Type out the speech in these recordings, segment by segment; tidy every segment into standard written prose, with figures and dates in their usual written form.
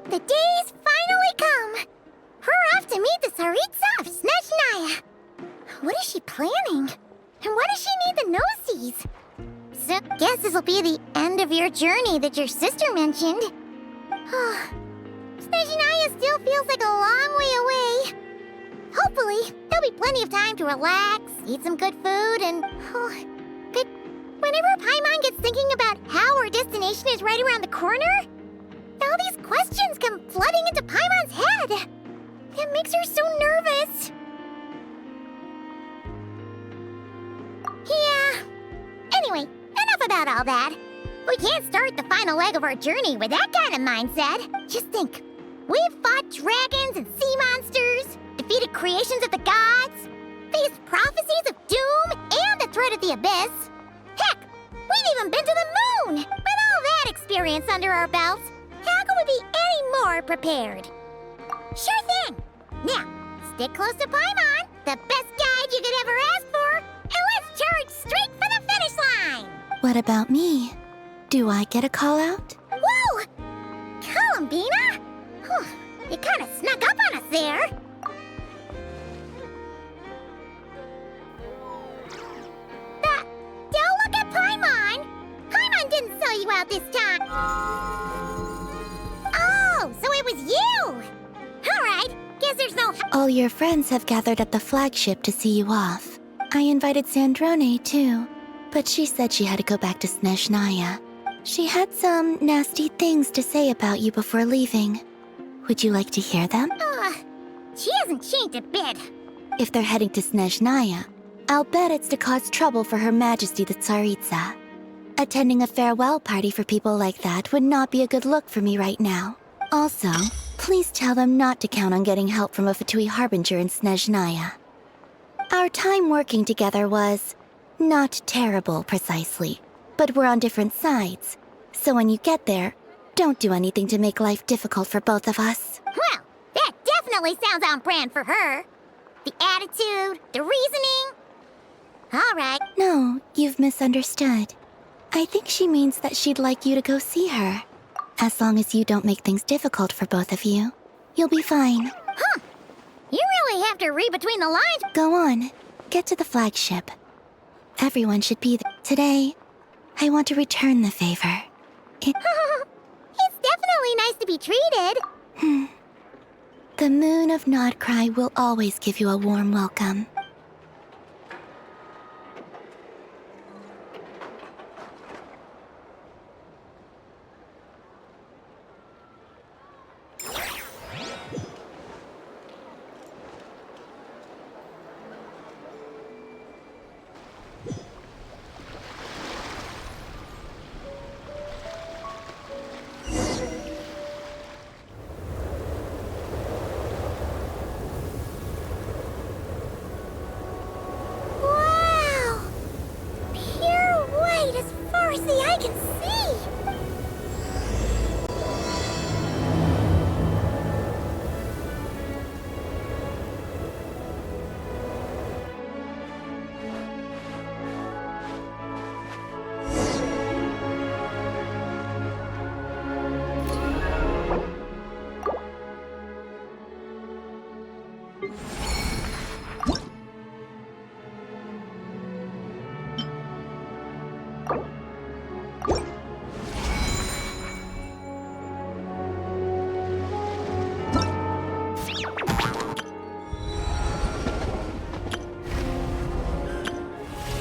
The day's finally come! We're off to meet the Tsaritsa of Snezhnaya! What is she planning? And why does she need the nosies? So, guess this'll be the end of your journey that your sister mentioned. Snezhnaya still feels like a long way away. Hopefully, there'll be plenty of time to relax, eat some good food, and... but whenever Paimon gets thinking about how our destination is right around the corner, all these questions come flooding into Paimon's head. It makes her so nervous. Yeah. Anyway, enough about all that. We can't start the final leg of our journey with that kind of mindset. Just think. We've fought dragons and sea monsters, defeated creations of the gods, faced prophecies of doom and the threat of the abyss. Heck, we've even been to the moon! With all that experience under our belts, how could we be any more prepared? Sure thing! Now, stick close to Paimon, the best guide you could ever ask for, and let's charge straight for the finish line! What about me? Do I get a call out? Whoa! Columbina? You kinda snuck up on us there. Don't look at Paimon! Paimon didn't sell you out this time! Oh, so it was you! Alright, guess there's no... All your friends have gathered at the flagship to see you off. I invited Sandrone too, but she said she had to go back to Snezhnaya. She had some nasty things to say about you before leaving. Would you like to hear them? She hasn't changed a bit. If they're heading to Snezhnaya, I'll bet it's to cause trouble for Her Majesty the Tsaritsa. Attending a farewell party for people like that would not be a good look for me right now. Also, please tell them not to count on getting help from a Fatui Harbinger in Snezhnaya. Our time working together was not terrible, precisely, but we're on different sides. So when you get there, don't do anything to make life difficult for both of us. Well, that definitely sounds on brand for her. The attitude, the reasoning. All right. No, you've misunderstood. I think she means that she'd like you to go see her. As long as you don't make things difficult for both of you, you'll be fine. You really have to read between the lines. Go on. Get to the flagship. Everyone should be there. Today, I want to return the favor. It's definitely nice to be treated. The moon of Nodcry will always give you a warm welcome.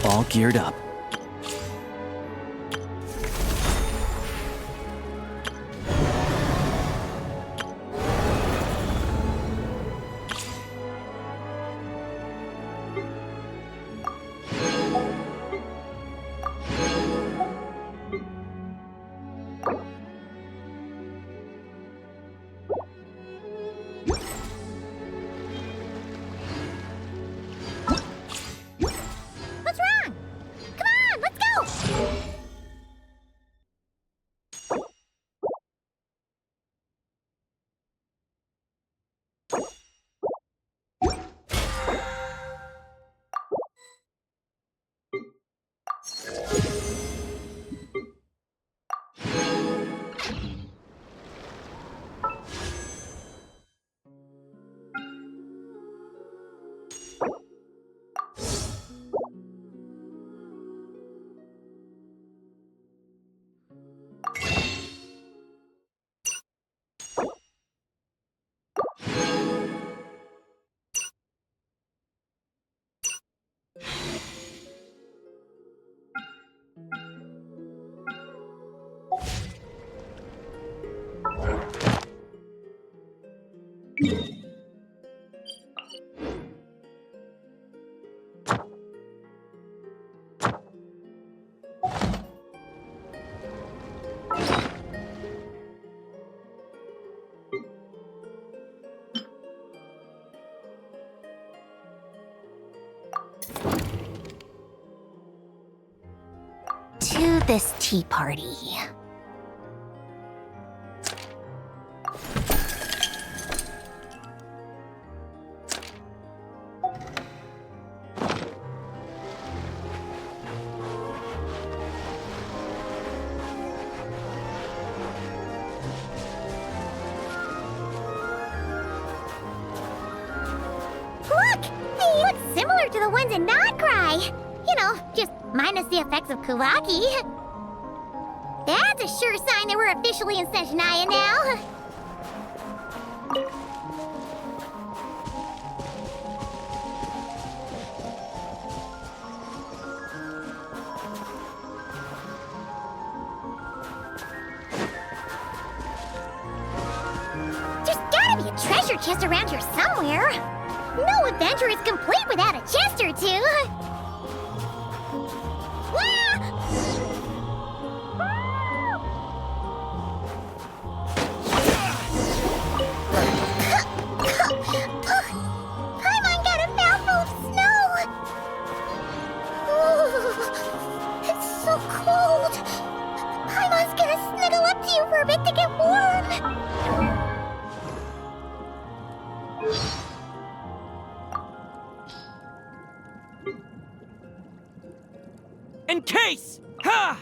All geared up. this tea party. Look! They look similar to the ones in Notcry. You know, just minus the effects of Kuvaki. That's a sure sign that we're officially in Snezhnaya now. There's gotta be a treasure chest around here somewhere. No adventure is complete without a chest or two. Paimon got a mouthful of snow. Ooh, it's so cold. Paimon's gonna snuggle up to you for a bit to get warm. In case! Ha!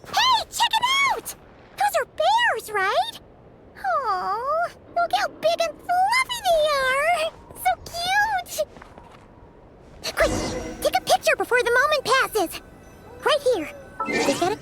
Hey, check it out! Those are bears, right? Oh, look how big and fluffy they are! So cute! Quick, take a picture before the moment passes. Right here. Is that it?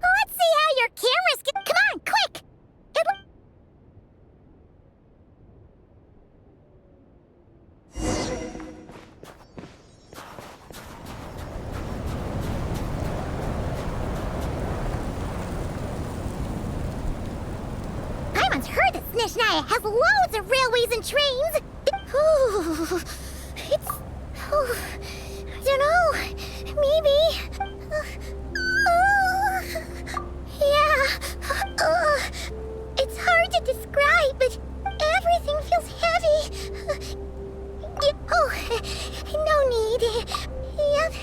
Let's see how your cameras get. Come on, quick! Paimon's heard that Snezhnaya has loads of railways and trains. Ooh, it's... Oh, I don't know. Maybe... yeah. It's hard to describe, but everything feels heavy. Oh, no need. Yep.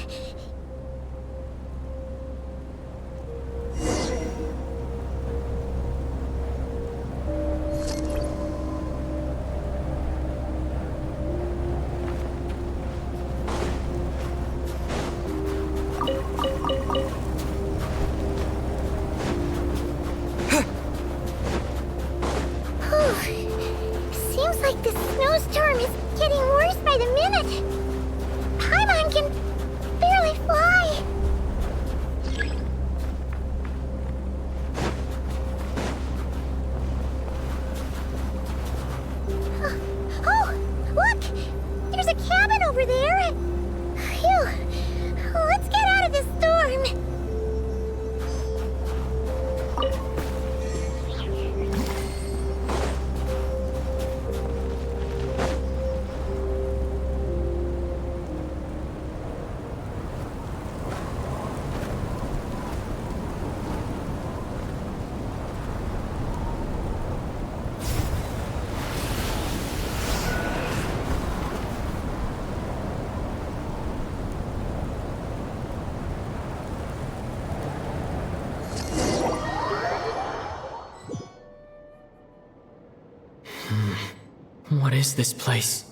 What is this place?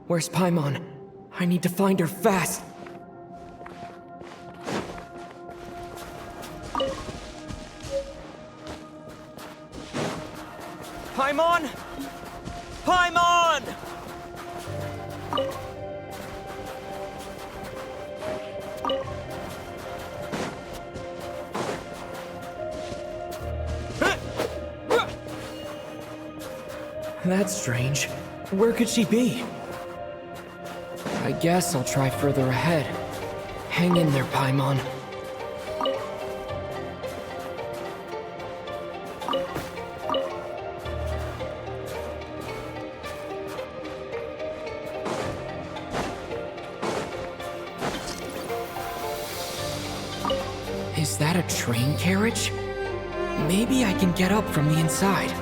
Where's Paimon? I need to find her fast! Paimon! Paimon! That's strange. Where could she be? I guess I'll try further ahead. Hang in there, Paimon. Is that a train carriage? Maybe I can get up from the inside.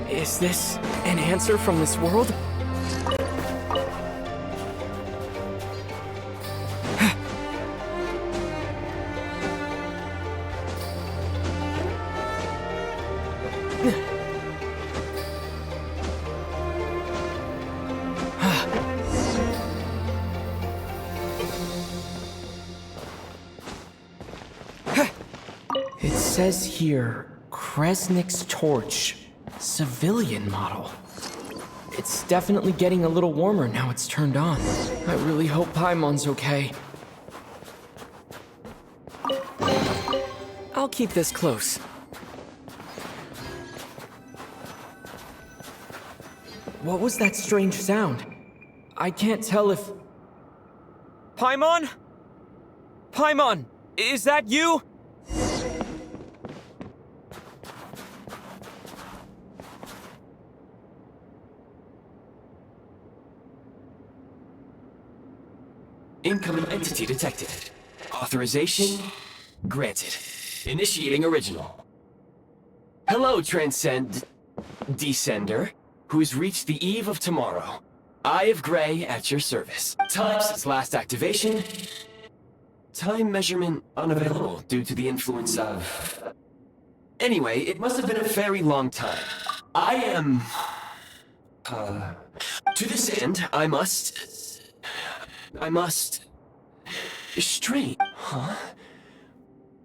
Is this an answer from this world? It says here, Kresnik's torch. Civilian model. It's definitely getting a little warmer now it's turned on. I really hope Paimon's okay. I'll keep this close. What was that strange sound? I can't tell if... Paimon? Paimon, is that you? Incoming entity detected. Authorization granted. Initiating original. Hello, Descender, who's reached the eve of tomorrow. Eye of Gray at your service. Time since last activation. Time measurement unavailable due to the influence of... Anyway, it must have been a very long time. I am... To this end, I must... Strange, huh?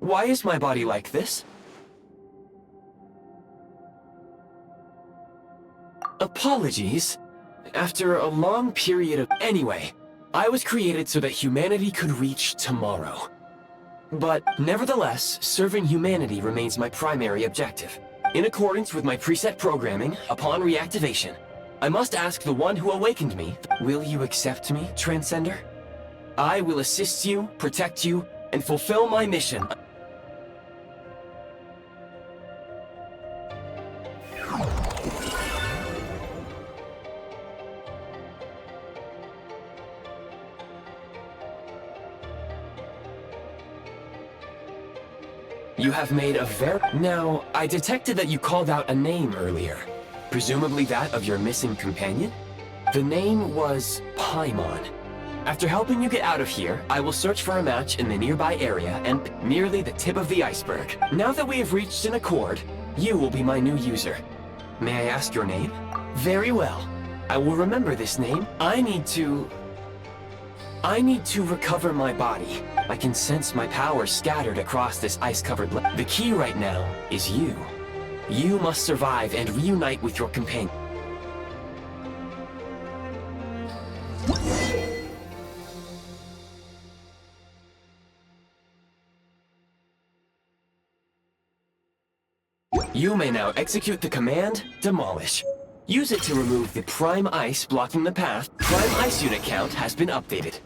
Why is my body like this? Apologies. After a long period of... Anyway, I was created so that humanity could reach tomorrow. But nevertheless, serving humanity remains my primary objective. In accordance with my preset programming, upon reactivation, I must ask the one who awakened me, will you accept me, Transcender? I will assist you, protect you, and fulfill my mission. You have made a very... Now, I detected that you called out a name earlier. Presumably that of your missing companion? The name was Paimon. After helping you get out of here, I will search for a match in the nearby area and merely the tip of the iceberg. Now that we have reached an accord, you will be my new user. May I ask your name? Very well. I will remember this name. I need to recover my body. I can sense my power scattered across this ice-covered land. The key right now is you. You must survive and reunite with your companion. You may now execute the command, Demolish. Use it to remove the Prime Ice blocking the path. Prime Ice unit count has been updated.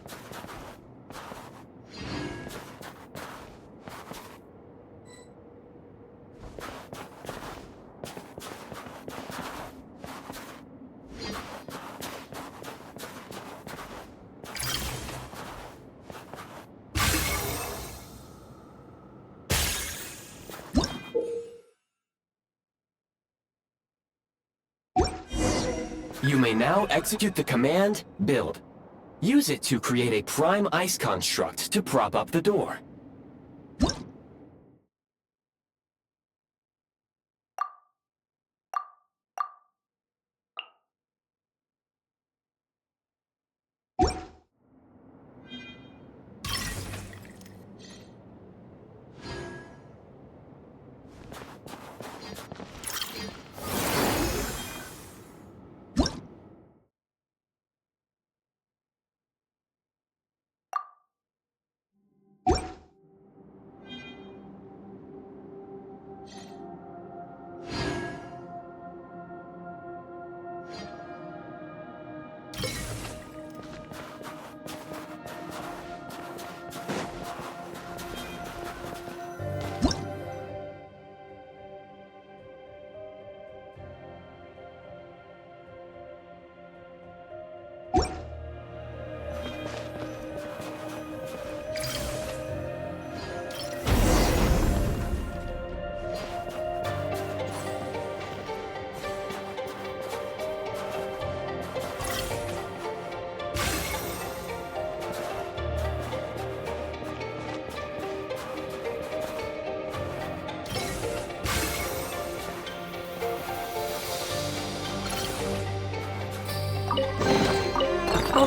You may now execute the command, Build. Use it to create a Prime Ice construct to prop up the door.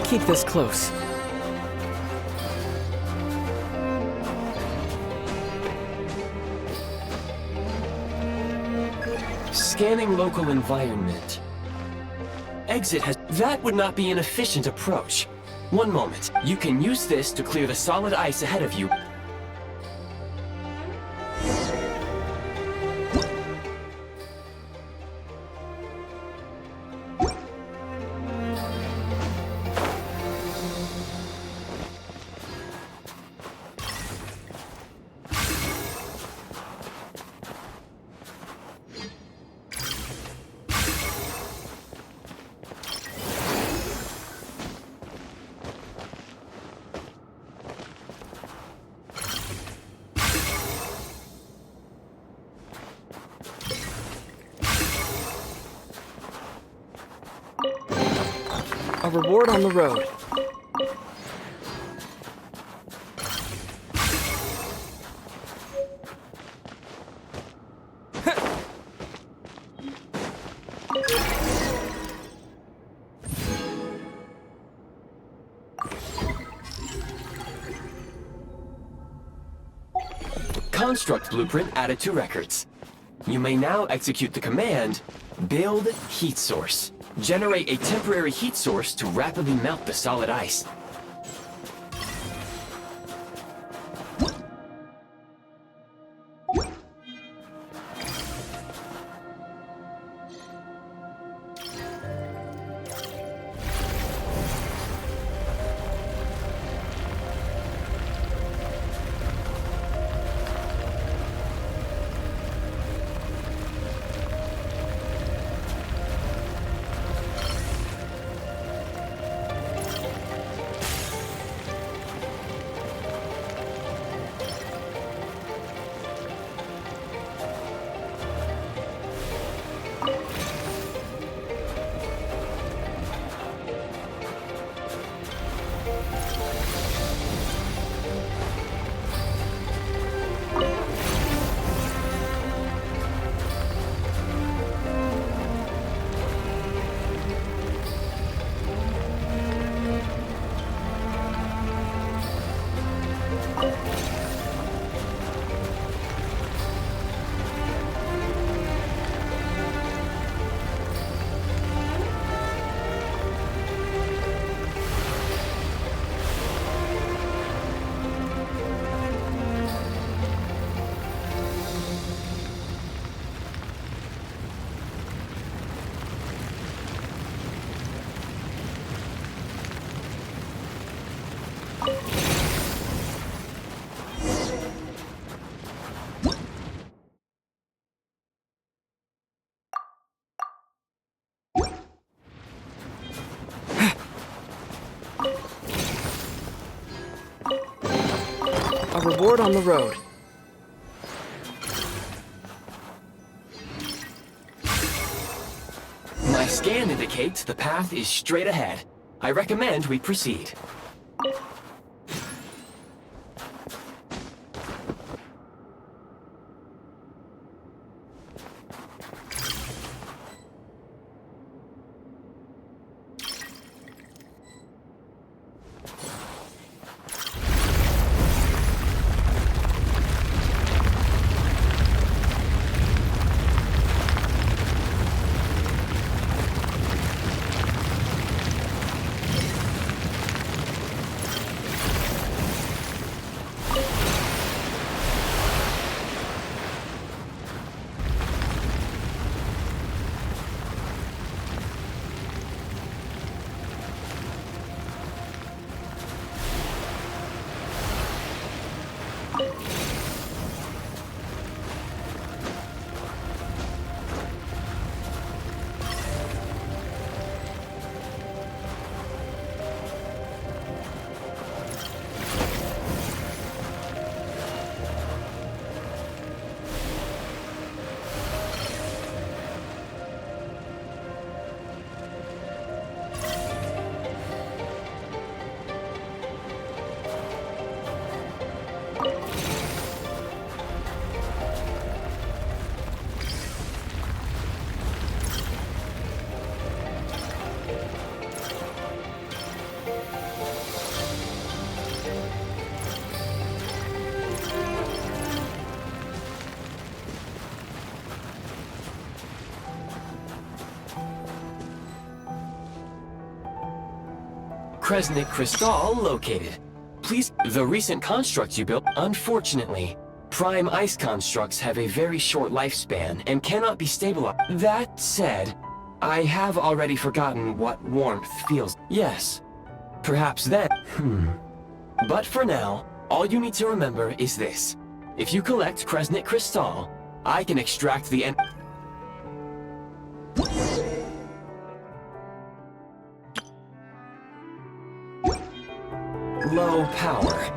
keep this close. Scanning local environment. Exit has... That would not be an efficient approach. One moment. You can use this to clear the solid ice ahead of you. A reward on the road. Construct blueprint added to records. You may now execute the command, build heat source. Generate a temporary heat source to rapidly melt the solid ice. A reward on the road. My scan indicates the path is straight ahead. I recommend we proceed. Kresnik Crystal located. Please, the recent construct you built, unfortunately, prime ice constructs have a very short lifespan and cannot be stabilized. That said, I have already forgotten what warmth feels. Yes, perhaps then. But for now, all you need to remember is this. If you collect Kresnik Crystal, I can extract the low power.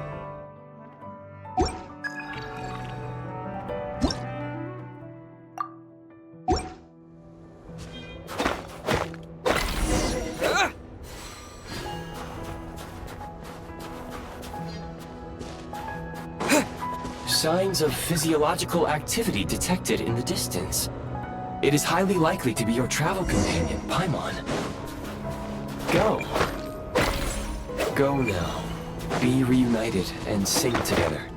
Signs of physiological activity detected in the distance. It is highly likely to be your travel companion, Paimon. Go. Go now. Be reunited and sing together.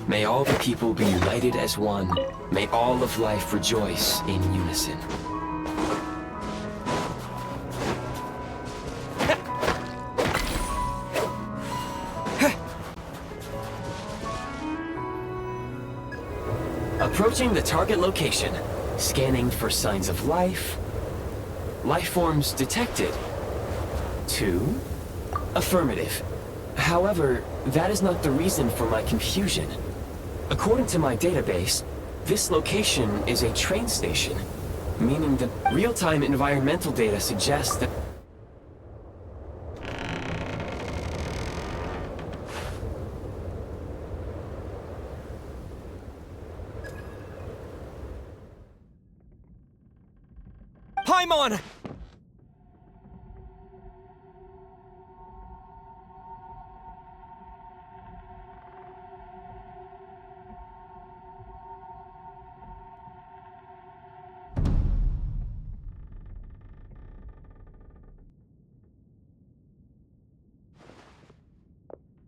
May all the people be united as one. May all of life rejoice in unison. Approaching the target location. Scanning for signs of life. Life forms detected. 2. Affirmative. However, that is not the reason for my confusion. According to my database, this location is a train station, meaning that real-time environmental data suggests that Paimon!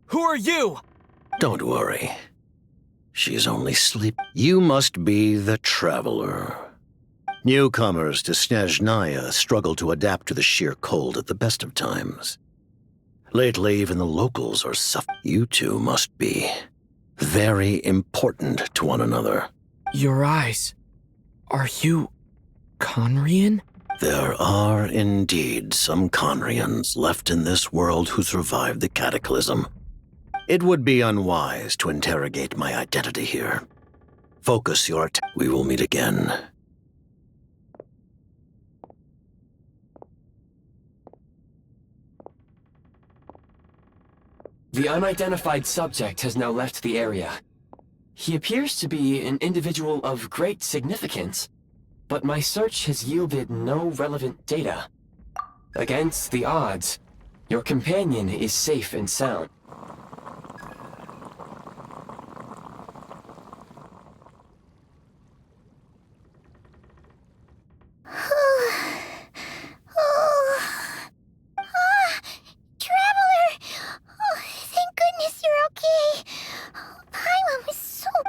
Who are you? Don't worry. She's only sleep. You must be the Traveler. Newcomers to Snezhnaya struggle to adapt to the sheer cold at the best of times. Lately, even the locals are suffering. You two must be very important to one another. Your eyes. Are you Conrian? There are indeed some Conrians left in this world who survived the cataclysm. It would be unwise to interrogate my identity here. Focus your attention. We will meet again. the unidentified subject has now left the area. He appears to be an individual of great significance, but my search has yielded no relevant data. Against the odds, your companion is safe and sound.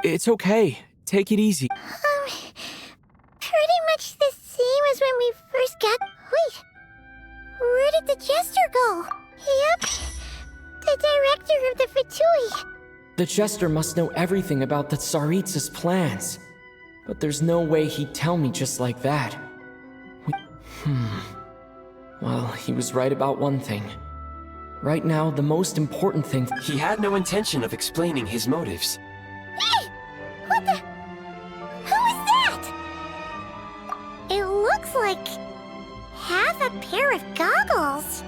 It's okay. Take it easy. Pretty much the same as when we first got... Wait, where did the Jester go? Yep, the director of the Fatui. The Jester must know everything about the Tsaritsa's plans. But there's no way he'd tell me just like that. Well, he was right about one thing. Right now, the most important thing... He had no intention of explaining his motives. Hey! What the... Who is that? It looks like... half a pair of goggles.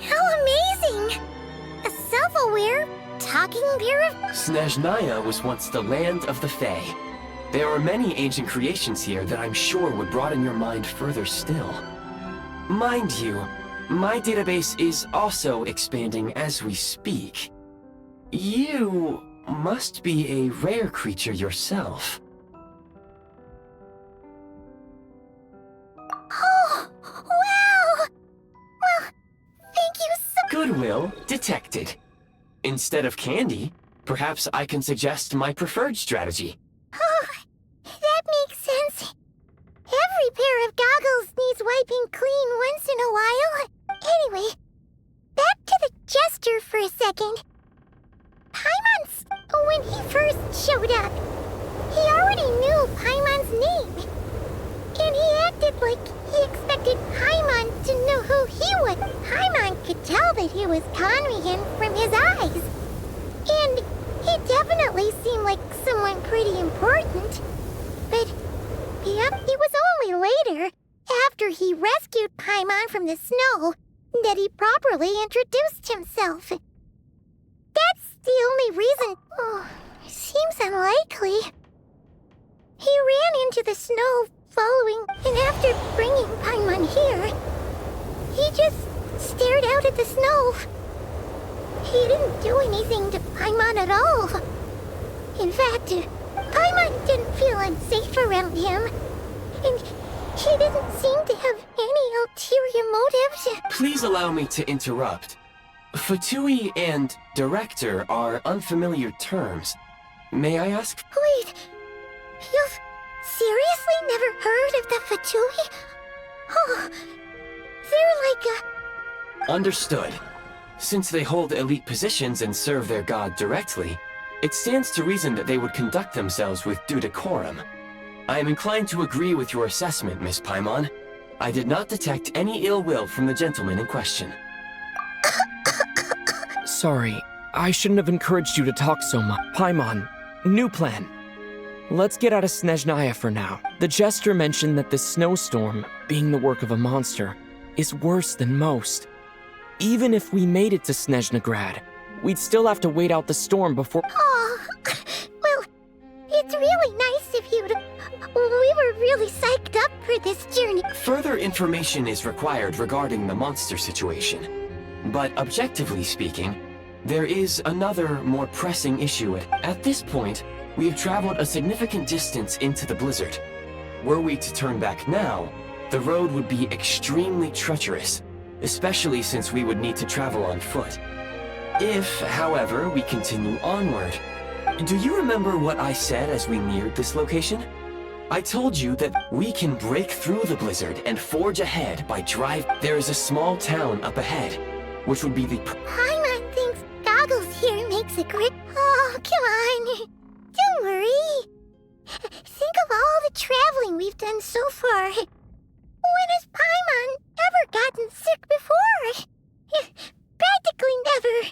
How amazing! A self-aware, talking pair of... Snezhnaya was once the land of the Fae. There are many ancient creations here that I'm sure would broaden your mind further still. Mind you, my database is also expanding as we speak. You must be a rare creature yourself. Oh, wow! Well, thank you so... Goodwill detected. Instead of candy, perhaps I can suggest my preferred strategy. Oh, that makes sense. Every pair of goggles needs wiping clean once in a while. Anyway, that second. When he first showed up, he already knew Paimon's name. And he acted like he expected Paimon to know who he was. Paimon could tell that he was conning him from his eyes. And he definitely seemed like someone pretty important. But it was only later, after he rescued Paimon from the snow, that he properly introduced himself. That's the only reason. Oh, seems unlikely. He ran into the snow following, and after bringing Paimon here, he just stared out at the snow. He didn't do anything to Paimon at all. In fact, Paimon didn't feel unsafe around him, and he didn't seem to have any ulterior motives. Please allow me to interrupt. Fatui and director are unfamiliar terms. May I ask? Wait, you've seriously never heard of the Fatui? Oh, they're like a... Understood. Since they hold elite positions and serve their god directly, it stands to reason that they would conduct themselves with due decorum. I am inclined to agree with your assessment, Miss Paimon. I did not detect any ill will from the gentleman in question. Sorry, I shouldn't have encouraged you to talk so much. Paimon, new plan. Let's get out of Snezhnaya for now. The jester mentioned that this snowstorm, being the work of a monster, is worse than most. Even if we made it to Snezhnagrad, we'd still have to wait out the storm before— Oh, well, it's really nice of you to... We were really psyched up for this journey. Further information is required regarding the monster situation. But objectively speaking, there is another, more pressing issue. At this point, we have traveled a significant distance into the blizzard. Were we to turn back now, the road would be extremely treacherous, especially since we would need to travel on foot. If, however, we continue onward, do you remember what I said as we neared this location? I told you that we can break through the blizzard and forge ahead by drive. There is a small town up ahead, which would be the... Paimon thinks goggles here makes a grip. Oh, come on. Don't worry. Think of all the traveling we've done so far. When has Paimon ever gotten sick before? Practically never.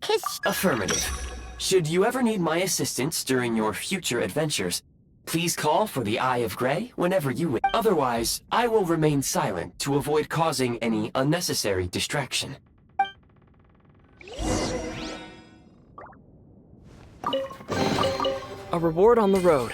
'Cause Affirmative. Should you ever need my assistance during your future adventures, please call for the Eye of Grey whenever you wish. Otherwise, I will remain silent to avoid causing any unnecessary distraction. a reward on the road.